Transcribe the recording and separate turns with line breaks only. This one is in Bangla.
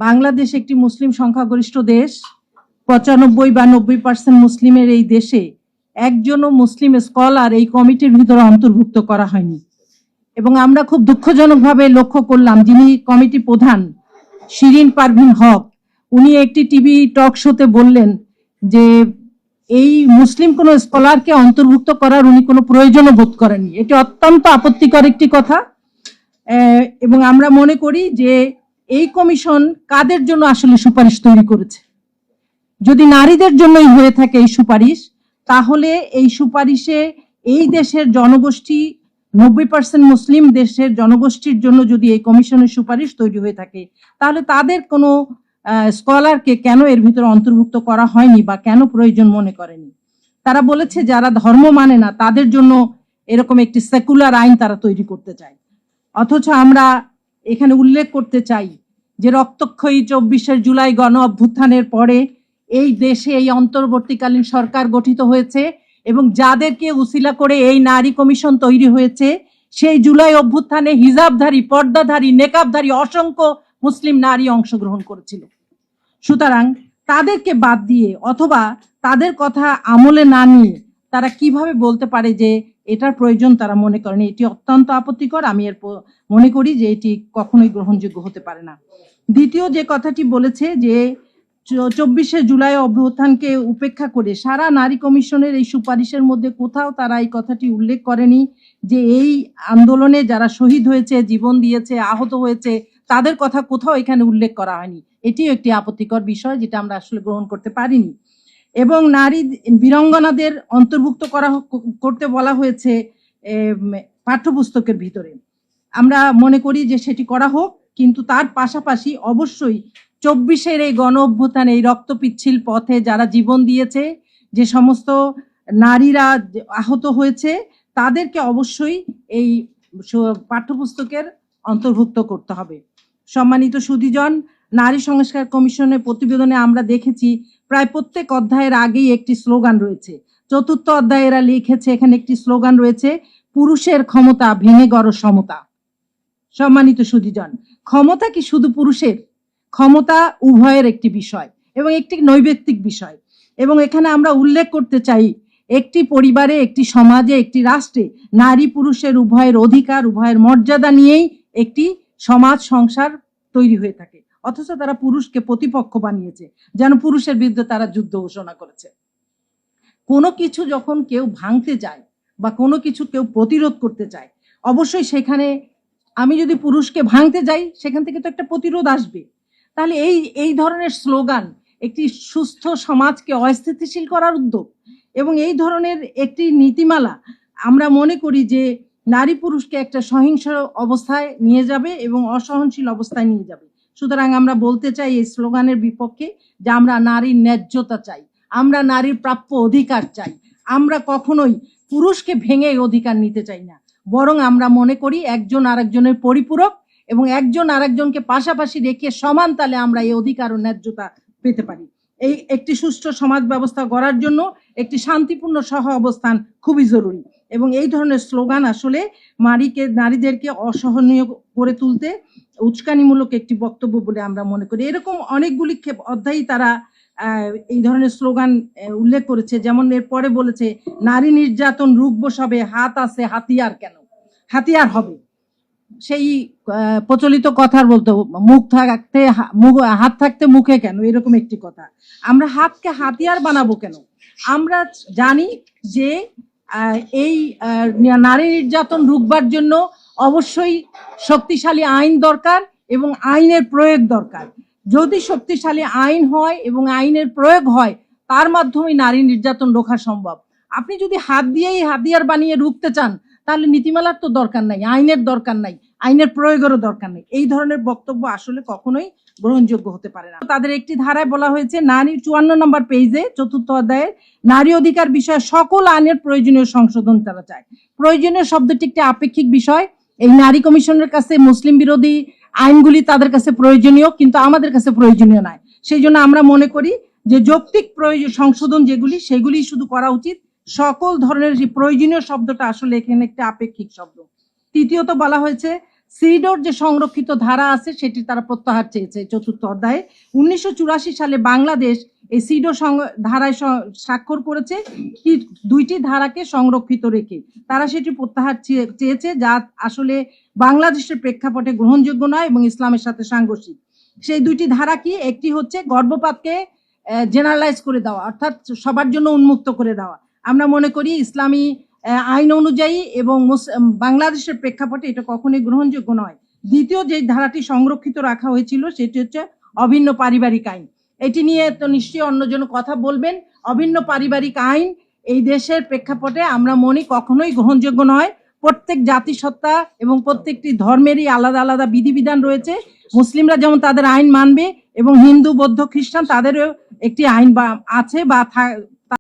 বাংলাদেশ একটি মুসলিম সংখ্যাগরিষ্ঠ দেশ। 95 বা 90% মুসলিমের এই দেশে একজনও মুসলিম স্কলার এই কমিটির ভিতরে অন্তর্ভুক্ত করা হয়নি। এবং আমরা খুব দুঃখজনকভাবে লক্ষ্য করলাম, যিনি কমিটি প্রধান শিরিন পারভিন হক, উনি একটি টিভি টক শোতে বললেন যে এই মুসলিম কোনো স্কলারকে অন্তর্ভুক্ত করার উনি কোনো প্রয়োজনও বোধ করেননি। এটি অত্যন্ত আপত্তিকর একটি কথা। এবং আমরা মনে করি যে এই কমিশন কাদের জন্য আসলে সুপারিশ তৈরি করেছে। যদি নারীদের জন্যই হয়ে থাকে এই সুপারিশ, তাহলে এই সুপারিশে এই দেশের জনগোষ্ঠী 90% মুসলিম দেশের জনগোষ্ঠীর জন্য যদি এই কমিশনের সুপারিশ তৈরি হয়ে থাকে, তাহলে তাদের কোনো স্কলারকে কেন এর ভিতরে অন্তর্ভুক্ত করা হয়নি বা কেন প্রয়োজন মনে করেনি। তারা বলেছে যারা ধর্ম মানে না তাদের জন্য এরকম একটি সেকুলার আইন তারা তৈরি করতে চায়। অথচ আমরা এখানে উল্লেখ করতে চাই যে রক্তক্ষয়ী 24 জুলাই গণ অভ্যুত্থানের পরে এই দেশে এই অন্তর্বর্তীকালীন সরকার গঠিত হয়েছে এবং যাদেরকে উসিলা করে এই নারী কমিশন তৈরি হয়েছে, সেই জুলাই অভ্যুত্থানে হিজাবধারী, পর্দাধারী, নেকাবধারী অসংখ্য মুসলিম নারী অংশগ্রহণ করেছিল। সুতরাং তাদেরকে বাদ দিয়ে অথবা তাদের কথা আমলে না নিয়ে তারা কিভাবে বলতে পারে যে এটার প্রয়োজন তারা মনে করেন? এটি অত্যন্ত আপত্তিকর। আমি এর মনে করি যে এটি কখনোই গ্রহণযোগ্য হতে পারে না। দ্বিতীয় যে কথাটি বলেছে যে 24 জুলাই অভ্যুত্থানকে উপেক্ষা করে সারা নারী কমিশনের এই সুপারিশের মধ্যে কোথাও তারা এই কথাটি উল্লেখ করেনি যে এই আন্দোলনে যারা শহীদ হয়েছে, জীবন দিয়েছে, আহত হয়েছে, তাদের কথা কোথাও এখানে উল্লেখ করা হয়নি। এটিও একটি আপত্তিকর বিষয়, যেটা আমরা আসলে গ্রহণ করতে পারিনি। এবং নারী বীরাঙ্গনাদের অন্তর্ভুক্ত করতে বলা হয়েছে পাঠ্যপুস্তকের ভিতরে। আমরা মনে করি যে সেটি করা হোক, কিন্তু তার পাশাপাশি অবশ্যই 24 এই গণ অভ্যুত্থানে এই রক্ত পিচ্ছিল পথে যারা জীবন দিয়েছে, যে সমস্ত নারীরা আহত হয়েছে, তাদেরকে অবশ্যই এই পাঠ্যপুস্তকের অন্তর্ভুক্ত করতে হবে। সম্মানিত সুধীজন, নারী সংস্কার কমিশনের প্রতিবেদনে আমরা দেখেছি প্রায় প্রত্যেক অধ্যায়ের আগেই একটি স্লোগান রয়েছে। 4র্থ অধ্যায়ে এরা লিখেছে, এখানে একটি স্লোগান রয়েছে, পুরুষের ক্ষমতা ভেঙে গড় সমতা। সম্মানিত সুধীজন, ক্ষমতা কি শুধু পুরুষের? ক্ষমতা উভয়ের একটি বিষয় এবং একটি নৈবেত্তিক বিষয়। এবং এখানে আমরা উল্লেখ করতে চাই, একটি পরিবারে, একটি সমাজে, একটি রাষ্ট্রে নারী পুরুষের উভয়ের অধিকার, উভয়ের মর্যাদা নিয়েই একটি সমাজ সংসার তৈরি হয়ে থাকে। অথচ তারা পুরুষকে প্রতিপক্ষ বানিয়েছে, যেন পুরুষের বিরুদ্ধে তারা যুদ্ধ ঘোষণা করেছে। কোনো কিছু যখন কেউ ভাঙতে যায় বা কোনো কিছু কেউ প্রতিরোধ করতে চায়, অবশ্যই সেখানে আমি যদি পুরুষকে ভাঙতে যাই, সেখান থেকে তো একটা প্রতিরোধ আসবে। তাহলে এই ধরনের স্লোগান একটি সুস্থ সমাজকে অস্থিতিশীল করার উদ্যোগ এবং এই ধরনের একটি নীতিমালা আমরা মনে করি যে নারী পুরুষকে একটা সহিংস অবস্থায় নিয়ে যাবে এবং অসহনশীল অবস্থায় নিয়ে যাবে। সুতরাং আমরা বলতে চাই এই স্লোগানের বিপক্ষে যে আমরা নারীর ন্যায্যতা চাই, আমরা নারীর প্রাপ্য অধিকার চাই। আমরা কখনোই পুরুষকে ভেঙে অধিকার নিতে চাই না, বরং আমরা মনে করি একজন আরেকজনের পরিপূরক এবং একজন আরেকজনকে পাশাপাশি রেখে সমান তালে আমরা এই অধিকার ও ন্যায্যতা পেতে পারি। এই একটি সুষ্ঠু সমাজ ব্যবস্থা গড়ার জন্য একটি শান্তিপূর্ণ সহ অবস্থান খুবই জরুরি এবং এই ধরনের স্লোগান আসলে নারীদেরকে অসহনীয় করে তুলতে উস্কানিমূলক একটি বক্তব্য বলে আমরা মনে করি। এরকম অনেকগুলি অধ্যায়ই তারা এই ধরনের স্লোগান উল্লেখ করেছে। যেমন এরপরে বলেছে, নারী নির্যাতন রুখব সবে, হাত আছে হাতিয়ার কেন? হাতিয়ার হবে সেই প্রচলিত কথার বলতে, হাত থাকতে মুখে কেন, এরকম একটি কথা। আমরা হাতকে হাতিয়ার বানাবো কেন? আমরা জানি যে এই নারী নির্যাতন রুখবার জন্য অবশ্যই শক্তিশালী আইন দরকার এবং আইনের প্রয়োগ দরকার। যদি শক্তিশালী আইন হয় এবং আইনের প্রয়োগ হয়, তার মাধ্যমে নারী নির্যাতন রোখা সম্ভব। আপনি যদি হাত দিয়েই হাতিয়ার বানিয়ে রুখতে চান, তাহলে নীতিমালার তো দরকার নাই, আইনের দরকার নাই, আইনের প্রয়োগেরও দরকার নেই। এই ধরনের বক্তব্য আসলে কখনোই গ্রহণযোগ্য হতে পারে না। তাদের একটি ধারায় বলা হয়েছে, নারী 54 নম্বর পেজে 4র্থ অধ্যায়ে নারী অধিকার বিষয়ে সকল আইনের প্রয়োজনীয় সংশোধন তারা চায়। প্রয়োজনীয় শব্দটি একটি আপেক্ষিক বিষয়। এই নারী কমিশনের কাছে মুসলিম বিরোধী আইনগুলি তাদের কাছে প্রয়োজনীয়, কিন্তু আমাদের কাছে প্রয়োজনীয় নয়। সেই জন্য আমরা মনে করি যে যৌক্তিক সংশোধন যেগুলি, সেগুলি শুধু করা উচিত। সকল ধরনের যে প্রয়োজনীয় শব্দটা আসলে এখানে একটা আপেক্ষিক শব্দ। তৃতীয়ত বলা হয়েছে, সিডোর যে সংরক্ষিত ধারা আছে সেটি তারা প্রত্যাহার চেয়েছে 4র্থ অধ্যায়ে। 1984 সালে বাংলাদেশ এই সিডো ধারায় স্বাক্ষর করেছে, কি 2টি ধারাকে সংরক্ষিত রেখে তারা সেটি প্রত্যাহার চেয়েছে, যা আসলে বাংলাদেশের প্রেক্ষাপটে গ্রহণযোগ্য নয় এবং ইসলামের সাথে সাংঘর্ষিক। সেই 2টি ধারা কি? একটি হচ্ছে গর্ভপাতকে জেনারেলাইজ করে দেওয়া, অর্থাৎ সবার জন্য উন্মুক্ত করে দেওয়া। আমরা মনে করি ইসলামী আইন অনুযায়ী এবং বাংলাদেশের প্রেক্ষাপটে এটা কখনোই গ্রহণযোগ্য নয়। দ্বিতীয় যে ধারাটি সংরক্ষিত রাখা হয়েছিল সেটি হচ্ছে অভিন্ন পারিবারিক আইন। এটি নিয়ে তো নিশ্চয়ই অন্যজন কথা বলবেন। অভিন্ন পারিবারিক আইন এই দেশের প্রেক্ষাপটে আমরা মনে কখনোই গ্রহণযোগ্য নয়। প্রত্যেক জাতিসত্তা এবং প্রত্যেকটি ধর্মেরই আলাদা আলাদা বিধিবিধান রয়েছে। মুসলিমরা যেমন তাদের আইন মানবে এবং হিন্দু, বৌদ্ধ, খ্রিস্টান তাদেরও একটি আইন বা আছে বা